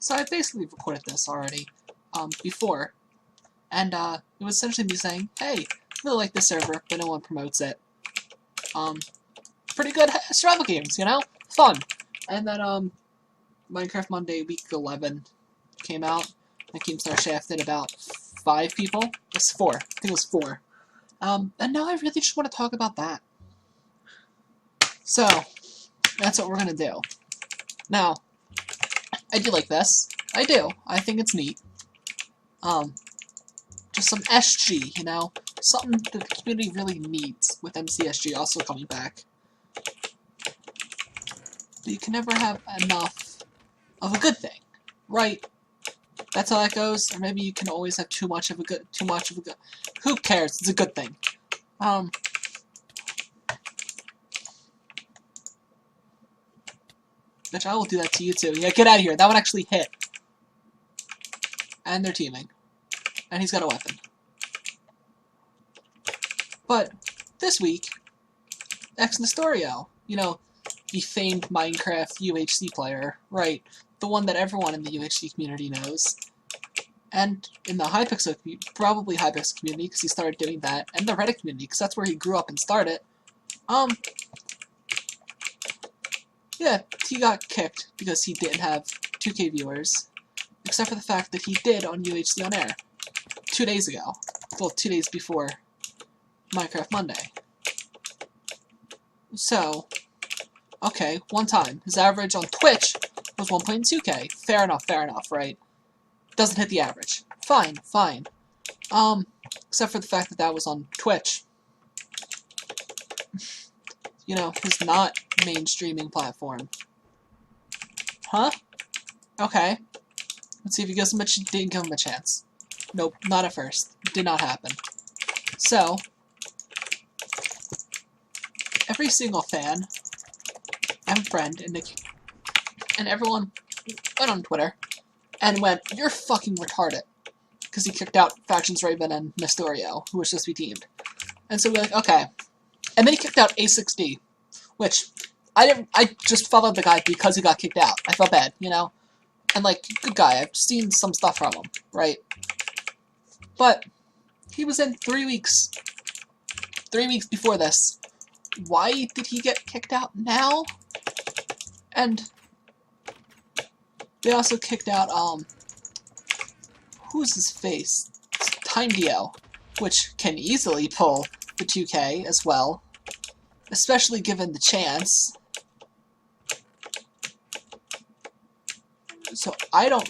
So I basically recorded this already, before, and, it was essentially me saying, hey, I really like this server, but no one promotes it. Pretty good survival games, you know? Fun. And then, Minecraft Monday Week 11 came out, and Keemstar shafted about 5 people? It's 4. I think it was 4. And now I really just want to talk about that. So, that's what we're gonna do. Now, I do like this. I do. I think it's neat. Just some SG, you know? Something that the community really needs, with MCSG also coming back. But you can never have enough of a good thing, right? That's how that goes. Or maybe you can always have too much of a good. Who cares? It's a good thing. Bitch, I will do that to you too. Yeah, get out of here. That one actually hit. And they're teaming. And he's got a weapon. But this week, X Nestorio, you know, the famed Minecraft UHC player, right? The one that everyone in the UHC community knows. And in the Hypixel, probably Hypixel community, because he started doing that, and the Reddit community, because that's where he grew up and started. Yeah, he got kicked because he didn't have 2K viewers, except for the fact that he did on UHC on Air 2 days ago. Well, 2 days before Minecraft Monday. So, okay, one time. His average on Twitch was 1.2K. Fair enough, right? Doesn't hit the average. Fine, fine. Except for the fact that that was on Twitch. You know, his not mainstreaming platform. Huh? Okay. Let's see if he gives him a didn't give him a chance. Nope, not at first. Did not happen. So, every single fan and friend and everyone went on Twitter and went, "You're fucking retarded," because he kicked out Factions Raven and Nestorio, who were supposed to be teamed. And so we're like, okay. And then he kicked out A6D, which I just followed the guy because he got kicked out. I felt bad, you know? And like, good guy, I've seen some stuff from him, right? But he was in 3 weeks. 3 weeks before this. Why did he get kicked out now? And they also kicked out, who's his face? Time Dio, which can easily pull the 2K as well, especially given the chance. So I don't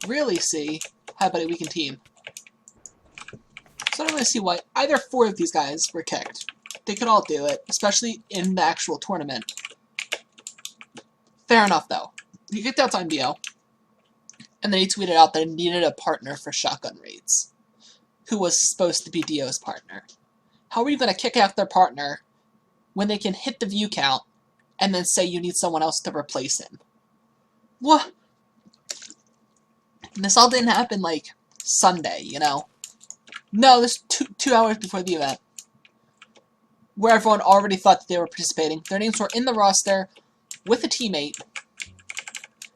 really see how we can team. So I don't really see why either 4 of these guys were kicked. They could all do it, especially in the actual tournament. Fair enough, though. He kicked out Time Dio, and then he tweeted out that he needed a partner for shotgun raids, who was supposed to be Dio's partner. How are you going to kick out their partner when they can hit the view count and then say you need someone else to replace him? What? And this all didn't happen, like, Sunday, you know? No, this two hours before the event, where everyone already thought that they were participating. Their names were in the roster with a teammate,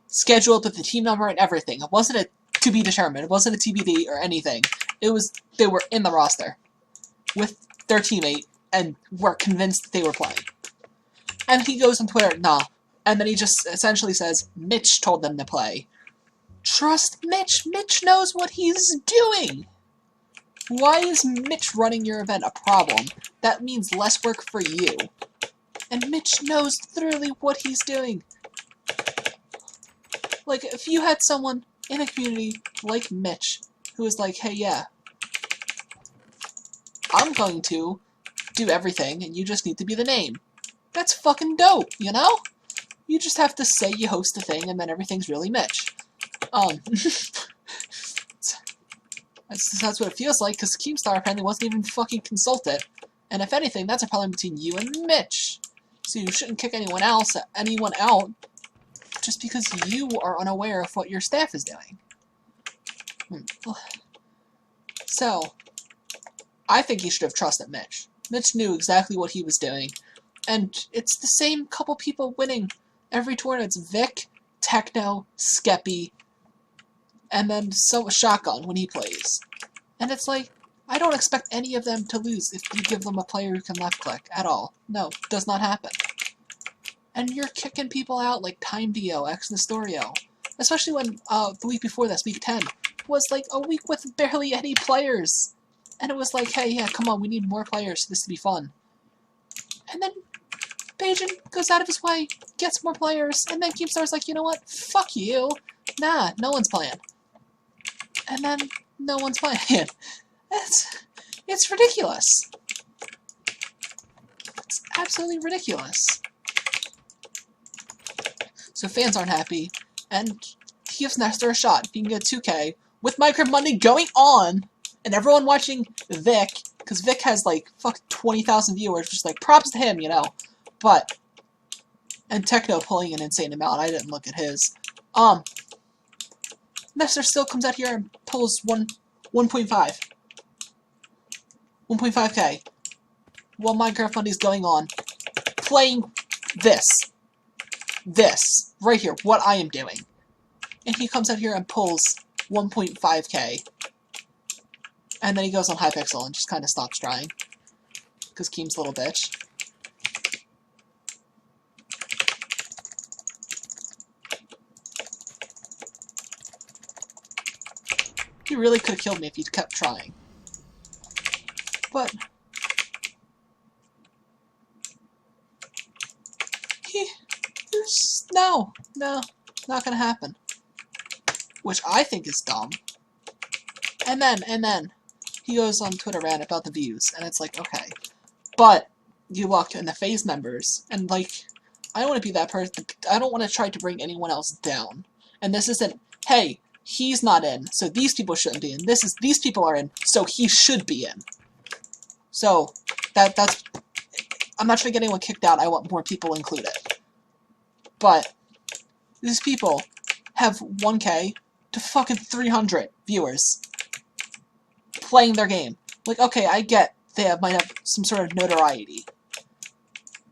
scheduled with the team number and everything. It wasn't a to be determined. It wasn't a TBD or anything. It was, they were in the roster with their teammate and were convinced that they were playing. And he goes on Twitter, nah. And then he just essentially says, Mitch told them to play. Trust Mitch. Mitch knows what he's doing. Why is Mitch running your event a problem? That means less work for you. And Mitch knows literally what he's doing. Like, if you had someone in a community like Mitch, who is like, hey, yeah, I'm going to do everything, and you just need to be the name. That's fucking dope, you know? You just have to say you host a thing, and then everything's really Mitch. That's what it feels like, because Keemstar apparently wasn't even fucking consulted. And if anything, that's a problem between you and Mitch. So you shouldn't kick anyone out just because you are unaware of what your staff is doing. So, I think he should have trusted Mitch. Mitch knew exactly what he was doing. And it's the same couple people winning Every tournament it's Vic, Techno, Skeppy, and then Shotgun when he plays. And it's like, I don't expect any of them to lose if you give them a player who can left-click at all. No, does not happen. And you're kicking people out like Time Dio, X Nestorio. Especially when the week before this, week 10, was like a week with barely any players. And it was like, hey, yeah, come on, we need more players for this to be fun. And then Bajan goes out of his way, gets more players, and then Keemstar's like, you know what? Fuck you. Nah, no one's playing. And then no one's playing. It's ridiculous. It's absolutely ridiculous. So fans aren't happy, and he gives Nestor a shot. He can get 2K with Minecraft Monday going on, and everyone watching Vic, because Vic has like 20,000 viewers, just like props to him, you know. But and Techno pulling an insane amount. I didn't look at his. Nestor still comes out here and pulls 1.5. 1.5K. While Minecraft Monday's going on, playing this. This. Right here. What I am doing. And he comes out here and pulls 1.5K. And then he goes on Hypixel and just kind of stops trying. Because Keem's a little bitch. He really could have killed me if he'd kept trying. But no, not gonna happen. Which I think is dumb. And then he goes on Twitter rant about the views, and it's like, okay. But you look in the FaZe members, and like, I don't want to be that person. I don't want to try to bring anyone else down. And this isn't, hey, he's not in, so these people shouldn't be in. This is, these people are in, so he should be in. So, that's, I'm not trying to get anyone kicked out, I want more people included. But, these people have 1K to fucking 300 viewers playing their game. Like, okay, I get they might have some sort of notoriety.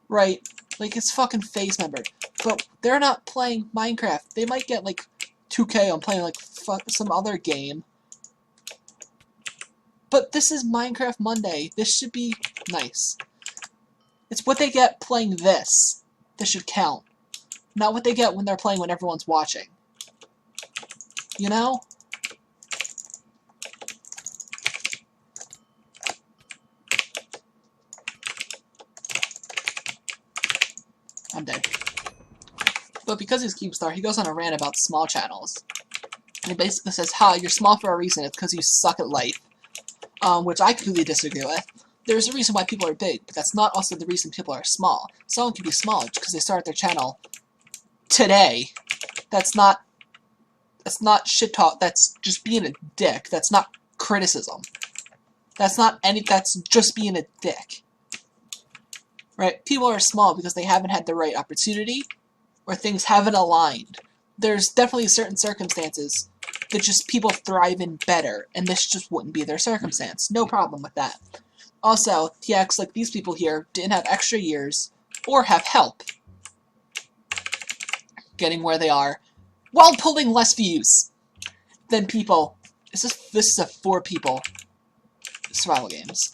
Right? Like, it's fucking FaZe member. But they're not playing Minecraft. They might get, like, 2K on playing, like, some other game. But this is Minecraft Monday. This should be nice. It's what they get playing this that should count. Not what they get when they're playing when everyone's watching. You know? I'm dead. But because he's Keemstar, he goes on a rant about small channels. And he basically says, ha, you're small for a reason, it's because you suck at life. Which I completely disagree with. There's a reason why people are big, but that's not also the reason people are small. Someone can be small just because they started their channel today. That's not shit talk, that's just being a dick. That's not criticism. That's just being a dick. Right? People are small because they haven't had the right opportunity, or things haven't aligned. There's definitely certain circumstances that just people thrive in better, and this just wouldn't be their circumstance. No problem with that. Also, TX, like these people here, didn't have extra years, or have help getting where they are, while pulling less views than people. This is a 4 people survival games.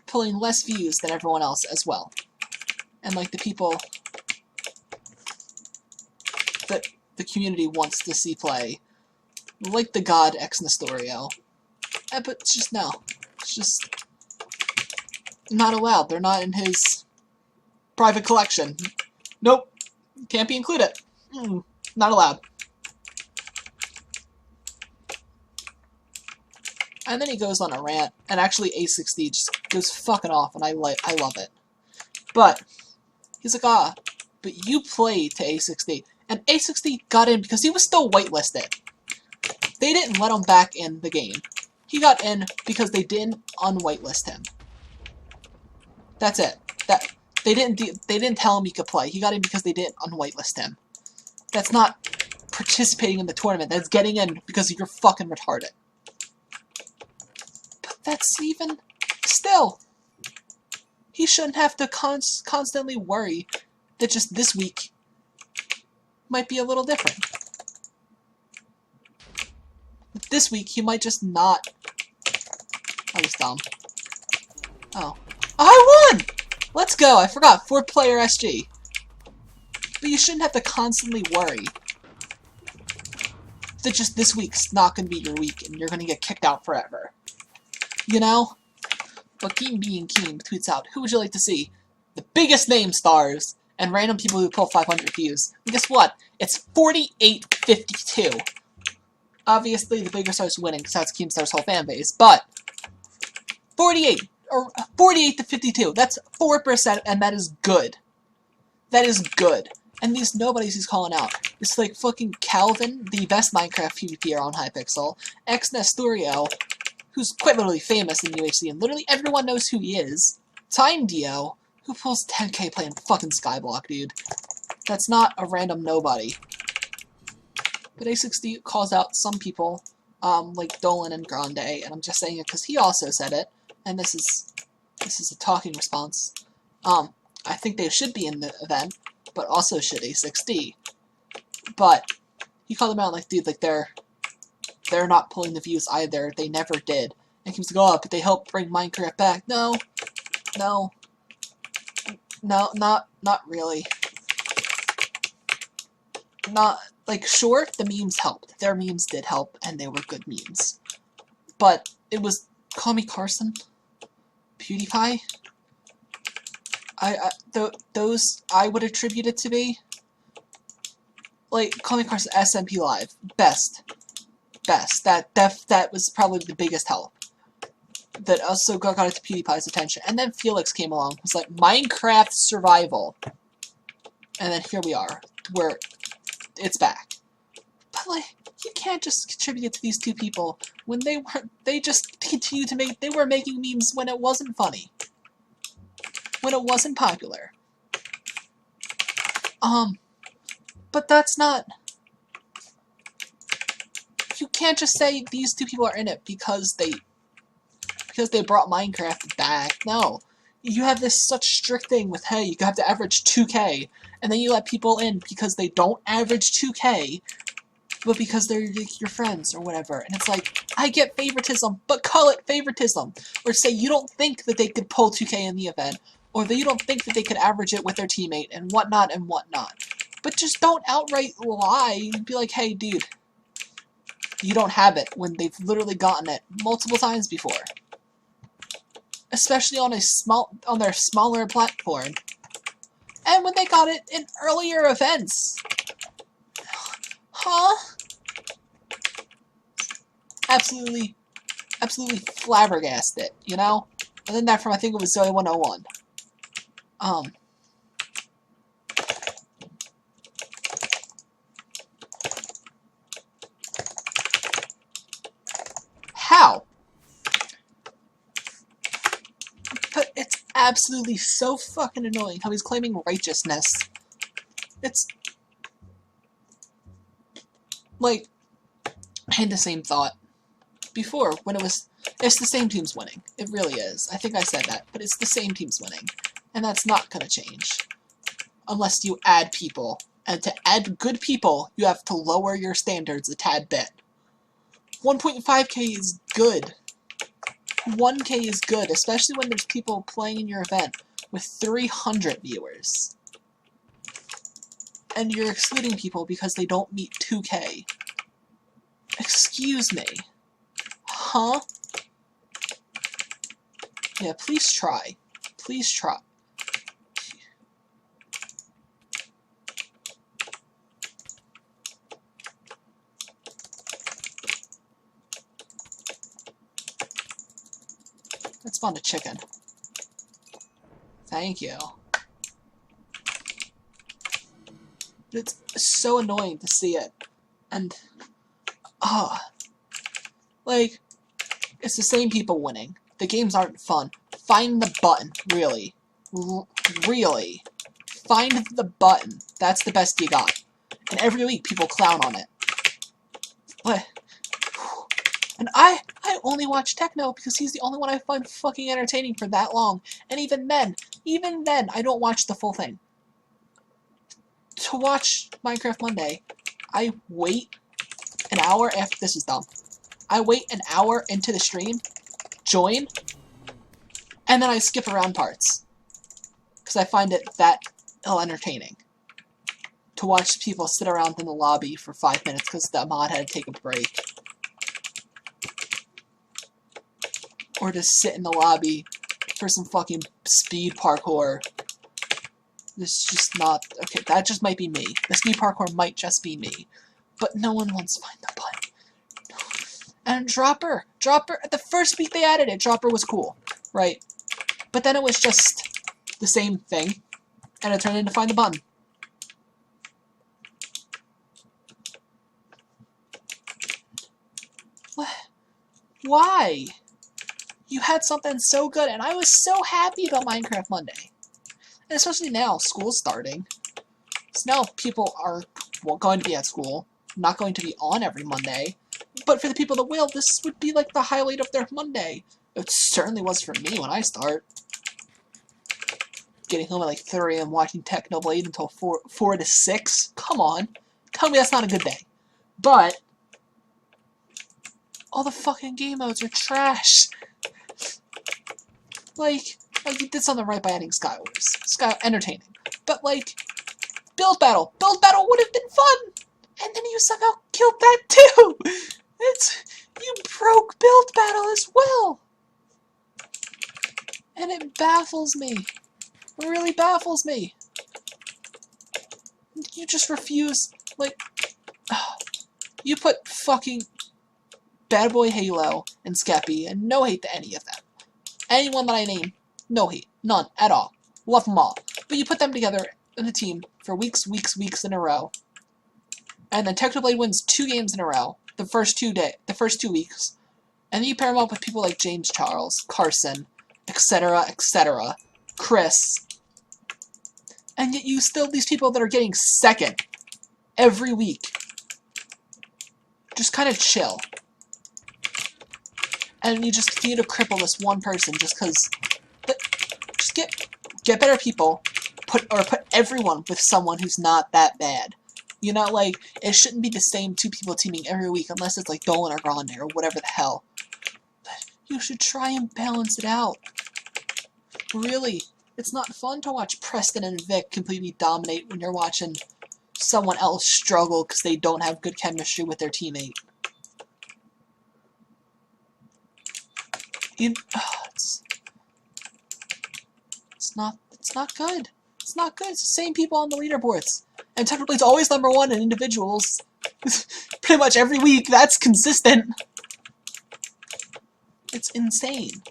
Pulling less views than everyone else as well. And like the people that the community wants to see play. Like the god X Nestorio. But it's just no. It's just not allowed. They're not in his private collection. Nope. Can't be included. Not allowed. And then he goes on a rant, and actually A60 just goes fucking off, and I love it. But he's like, but you played to A60, and A60 got in because he was still whitelisted. They didn't let him back in the game. He got in because they didn't unwhitelist him. That's it. They didn't tell him he could play. He got in because they didn't unwhitelist him. That's not participating in the tournament. That's getting in because you're fucking retarded. But that's even still. He shouldn't have to constantly worry that just this week might be a little different. This week, he might just not... I was dumb. Oh. I won! Let's go! I forgot. 4-player SG. But you shouldn't have to constantly worry that just this week's not going to be your week and you're going to get kicked out forever. You know? But Keem being Keem tweets out, who would you like to see? The biggest name stars and random people who pull 500 views. And guess what? It's 48-52. Obviously, the bigger star's winning because that's Keemstar's whole fan base, but 48 to 52. That's 4%, and that is good. That is good. And these nobodies he's calling out. It's like fucking Calvin, the best Minecraft PvPer on Hypixel, X Nesturio, who's quite literally famous in UHC, and literally everyone knows who he is. Time Dio, who pulls 10k playing fucking Skyblock, dude. That's not a random nobody. But A60 calls out some people, like Dolan and Grande, and I'm just saying it because he also said it, and this is a talking response. I think they should be in the event, but also should A60. But he called them out like, dude, like they're not pulling the views either. They never did. And he was like, oh, but they helped bring Minecraft back. No, not really. Not, like, sure, the memes helped. Their memes did help, and they were good memes. But it was Call Me Carson, PewDiePie. Those I would attribute it to be. Like, Call Me Carson, SMP Live, best. That was probably the biggest help. That also got it to PewDiePie's attention. And then Felix came along. It was like, Minecraft Survival. And then here we are, where it's back. But, like, you can't just contribute it to these two people when they just continued to they were making memes when it wasn't funny. When it wasn't popular. But that's not... You can't just say these two people are in it because they brought Minecraft back. No. You have this such strict thing with, hey, you have to average 2k, and then you let people in because they don't average 2k, but because they're like, your friends or whatever. And it's like, I get favoritism, but call it favoritism. Or say you don't think that they could pull 2k in the event, or that you don't think that they could average it with their teammate, and whatnot and whatnot. But just don't outright lie and be like, hey, dude, you don't have it, when they've literally gotten it multiple times before. Especially on their smaller platform. And when they got it in earlier events. Huh? Absolutely flabbergasted, you know? And then that from, I think it was Zoe 101. How? But it's absolutely so fucking annoying how he's claiming righteousness. It's... like, I had the same thought before, when it's the same team's winning. It really is. I think I said that, but it's the same team's winning. And that's not gonna change. Unless you add people. And to add good people, you have to lower your standards a tad bit. 1.5k is good. 1k is good, especially when there's people playing in your event with 300 viewers. And you're excluding people because they don't meet 2k. Excuse me. Huh? Yeah, please try. Please try. Let's spawn a chicken. Thank you. It's so annoying to see it. And, like, it's the same people winning. The games aren't fun. Find the button, really. Really. Find the button. That's the best you got. And every week people clown on it. But, and I only watch Techno because he's the only one I find fucking entertaining for that long. And even then, I don't watch the full thing. to watch Minecraft Monday, I wait an hour after this is done. I wait an hour into the stream, join, and then I skip around parts. Because I find it that entertaining. To watch people sit around in the lobby for 5 minutes because the mod had to take a break. Or just sit in the lobby for some fucking speed parkour. This is just not... Okay, that just might be me. The speed parkour might just be me. But no one wants to find the button. And Dropper! Dropper, the first week they added it, Dropper was cool. Right? But then it was just the same thing. And it turned into Find the Button. What? Why? You had something so good, and I was so happy about Minecraft Monday. And especially now, school's starting. So now people are going to be at school, not going to be on every Monday. But for the people that will, this would be like the highlight of their Monday. It certainly was for me when I start. Getting home at like 3 a.m. watching Technoblade until 4 to 6. Come on. Tell me that's not a good day. But all the fucking game modes are trash. Like you did something right by adding Skywars. Entertaining. But like, Build Battle. Build Battle would have been fun! And then you somehow killed that too! You broke Build Battle as well! And it baffles me. It really baffles me. You just refuse, like, you put fucking BadBoy Halo and Skeppy, and no hate to any of them. Anyone that I name, no hate. None at all. Love them all. But you put them together in a team for weeks in a row. And then Technoblade wins 2 games in a row. The first 2 weeks. And then you pair them up with people like James Charles, Carson, etc., etc., Chris. And yet you still have these people that are getting second every week. Just kind of chill. And you just continue to cripple this one person just because... Just get better people. Put everyone with someone who's not that bad. You know, like, it shouldn't be the same 2 people teaming every week unless it's like Dolan or Grande or whatever the hell. But you should try and balance it out. Really. It's not fun to watch Preston and Vic completely dominate when you're watching someone else struggle because they don't have good chemistry with their teammate. It's not good. It's not good. It's the same people on the leaderboards. And technically it's always #1 in individuals. Pretty much every week, that's consistent. It's insane.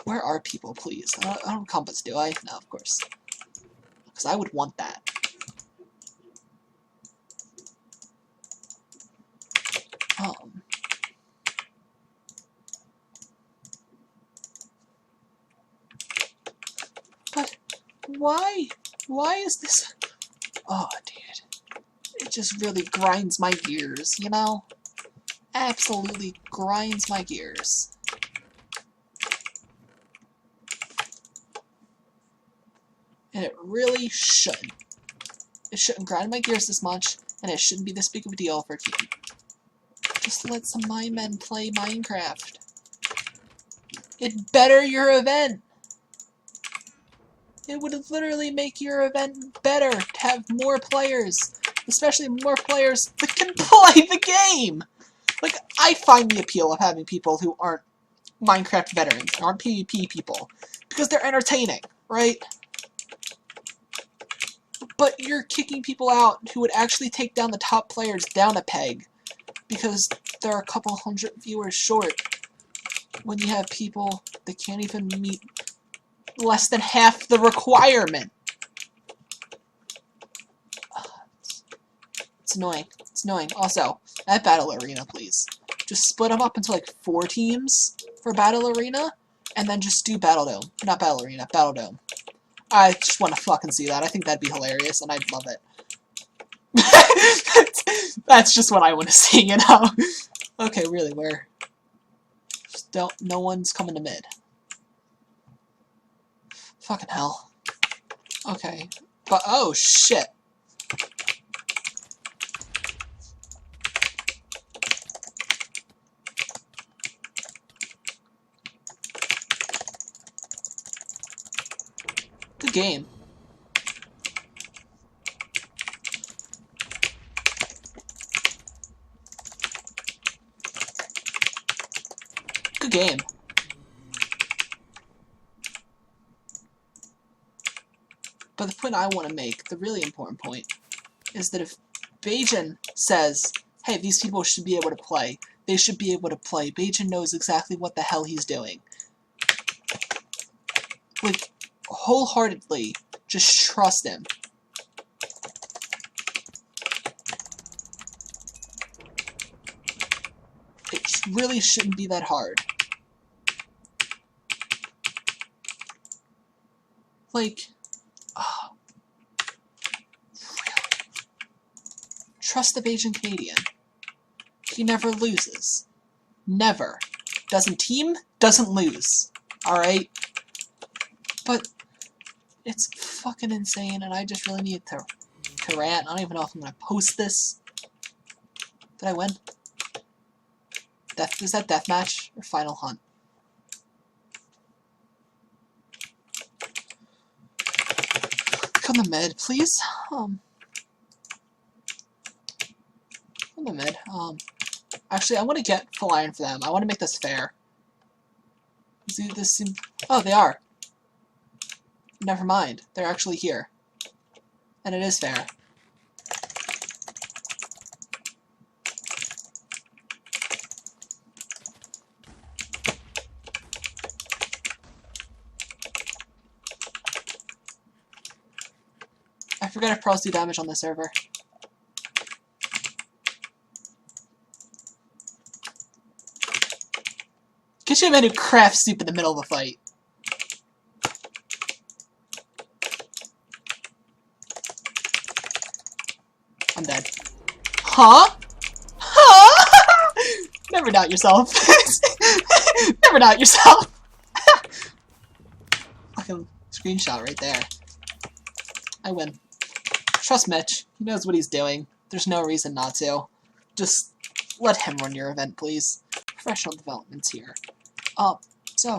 Where are people, please? I don't have compass, do I? No, of course. Because I would want that. But why? Why is this? Oh, dude. It just really grinds my gears, you know? Absolutely grinds my gears. And it really shouldn't. It shouldn't grind my gears this much, and it shouldn't be this big of a deal for Keem. Just let some my men play Minecraft. It'd better your event. It would literally make your event better to have more players. Especially more players that can play the game! Like, I find the appeal of having people who aren't Minecraft veterans, aren't PvP people. Because they're entertaining, right? But you're kicking people out who would actually take down the top players down a peg. Because they're a couple hundred viewers short. When you have people that can't even meet less than half the requirement. It's annoying. It's annoying. Also, at Battle Arena, please. Just split them up into like 4 teams for Battle Arena, and then just do Battle Dome. Not Battle Arena, Battle Dome. I just want to fucking see that. I think that'd be hilarious, and I'd love it. That's just what I want to see, you know? Okay, really, where? Just don't, no one's coming to mid. Fucking hell. Okay. But, oh, shit. game. Good game. But the point I want to make, the really important point, is that if Bajan says, hey, these people should be able to play, they should be able to play. Bajan knows exactly what the hell he's doing. Like, wholeheartedly, just trust him. It really shouldn't be that hard. Like, oh, really? Trust the Bajan Canadian. He never loses. Never. Doesn't team, doesn't lose. Alright? But it's fucking insane, and I just really need to rant. I don't even know if I'm gonna post this. Did I win? Is that deathmatch or final hunt? Come the mid, please. Come the mid. Actually, I want to get full iron for them. I want to make this fair. Oh, they are. Never mind. They're actually here. And it is fair. I forget if pros do damage on the server. Get you a man who crafts soup in the middle of the fight. I'm dead. Huh? Huh? Never doubt yourself. Never doubt yourself. Fucking screenshot right there. I win. Trust Mitch. He knows what he's doing. There's no reason not to. Just let him run your event, please. Professional developments here. So,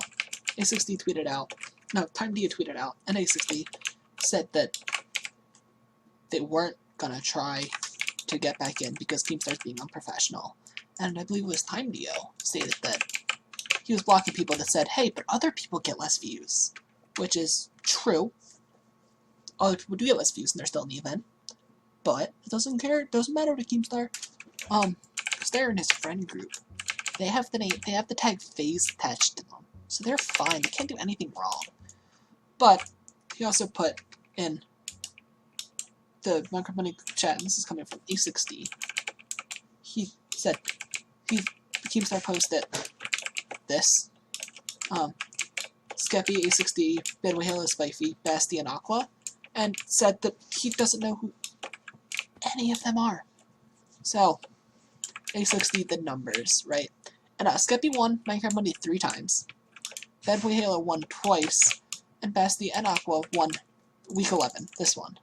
A60 tweeted out. No, TimeDia tweeted out. And A60 said that they weren't gonna try to get back in because Keemstar's being unprofessional. And I believe it was TimeDia stated that he was blocking people that said, hey, but other people get less views. Which is true. Other people do get less views and they're still in the event. But it doesn't care. It doesn't matter to Keemstar. Because they're in his friend group. They have the name. They have the tag FaZe attached to them. So they're fine. They can't do anything wrong. But he also put in the Minecraft Money chat, and this is coming from A60. He said Keemstar posted this. Skeppy, A60, BadBoy, Halo, Spiffy, Basti, and Aqua, and said that he doesn't know who any of them are. So, A60 the numbers, right? And Skeppy won Minecraft Money 3 times. BadBoy Halo won twice, and Basti and Aqua won week 11, this one.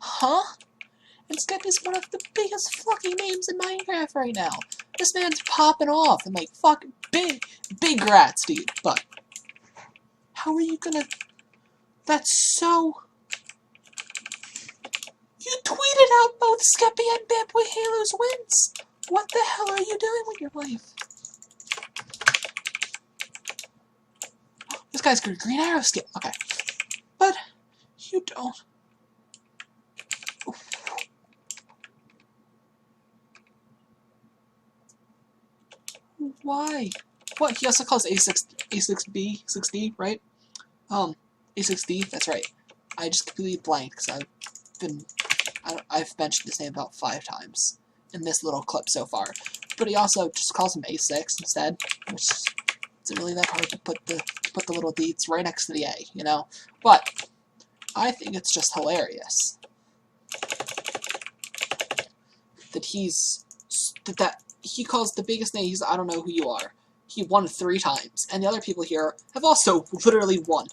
Huh? And Skeppy's one of the biggest fucking names in Minecraft right now. This man's popping off and like fucking big rats, dude. But how are you gonna? That's so. You tweeted out both Skeppy and BadBoy Halo's wins. What the hell are you doing with your life? This guy's got a green arrow skill. Okay, but you don't. Why? What? He also calls A6B, 6D, right? A6D, that's right. I just completely blanked because I've mentioned his name about 5 times in this little clip so far. But he also just calls him A6 instead, which isn't really that hard to put the little deets right next to the A, you know? But I think it's just hilarious that he calls the biggest name. He's, I don't know who you are. He won 3 times, and the other people here have also literally won.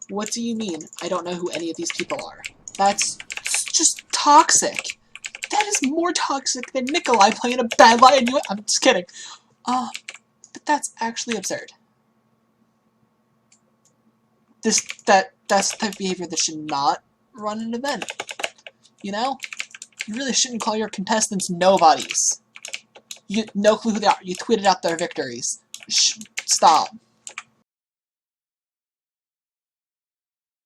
What do you mean? I don't know who any of these people are. That's just toxic. That is more toxic than Nikolai playing a bad lie. I'm just kidding. But that's actually absurd. That's the type of behavior that should not run an event. You know? You really shouldn't call your contestants nobodies. You no clue who they are. You tweeted out their victories. Stop.